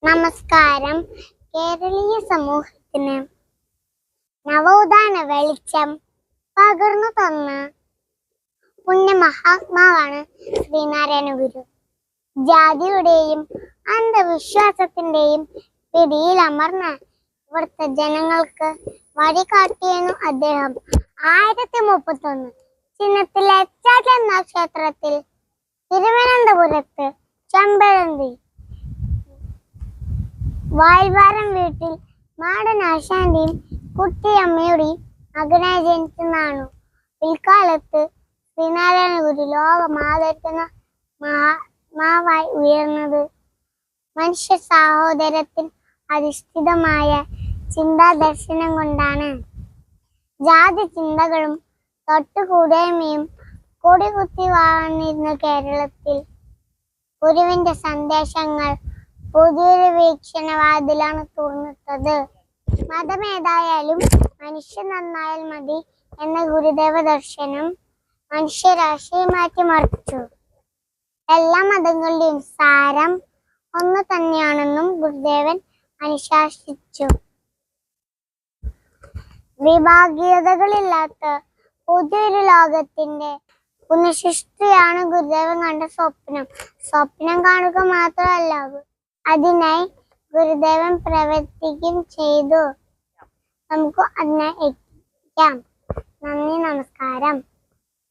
നമസ്കാരം. കേരളീയ സമൂഹത്തിന് നവോത്ഥാന വെളിച്ചം പകർന്നു തന്ന പുണ്യ മഹാത്മാവാണ് ശ്രീനാരായണ ഗുരു. ജാതിയുടെയും അന്ധവിശ്വാസത്തിന്റെയും പിടിയിൽ അമർന്ന ഇവിടുത്തെ ജനങ്ങൾക്ക് വഴികാട്ടിയെന്നു അദ്ദേഹം 1031 ചിങ്ങത്തിലെ ചതയം നക്ഷത്രത്തിൽ തിരുവനന്തപുരത്ത് ചെമ്പഴന്തി വാൽവാരം വീട്ടിൽ മാടനാശാന്റെയും കുട്ടിയമ്മയുടെയും മകനായി ജനിച്ചെന്നാണ് പിൽക്കാലത്ത് ശ്രീനാരായണ ഗുരു ലോകം ആദരിക്കുന്ന മഹാത്മാവായി ഉയർന്നത്. മനുഷ്യ സാഹോദര്യത്തിൽ അധിഷ്ഠിതമായ ചിന്താദർശനം കൊണ്ടാണ്. ജാതി ചിന്തകളും തൊട്ടുകൂടായ്മയും കൊടികുത്തി വാണിരുന്ന കേരളത്തിൽ ഗുരുവിന്റെ സന്ദേശങ്ങൾ പുതിയൊരു വീക്ഷണവാതിലാണ് തുറന്നിട്ടത്. മതമേതായാലും മനുഷ്യൻ നന്നായാൽ മതി എന്ന ഗുരുദേവ ദർശനം മനുഷ്യരാശിയെ മാറ്റിമറിച്ചു. എല്ലാ മതങ്ങളുടെയും സാരം ഒന്നു തന്നെയാണെന്നും ഗുരുദേവൻ അനുശാസിച്ചു. വിഭാഗീയതകളില്ലാത്ത പുതിയൊരു ലോകത്തിന്റെ പുനഃസൃഷ്ടിയാണ് ഗുരുദേവൻ കണ്ട സ്വപ്നം കാണുക മാത്രമല്ല, അതിനായി ഗുരുദേവൻ പ്രവർത്തിക്കുകയും ചെയ്തു. നമുക്ക് അതിനായി എത്തിക്കാം. നന്ദി, നമസ്കാരം.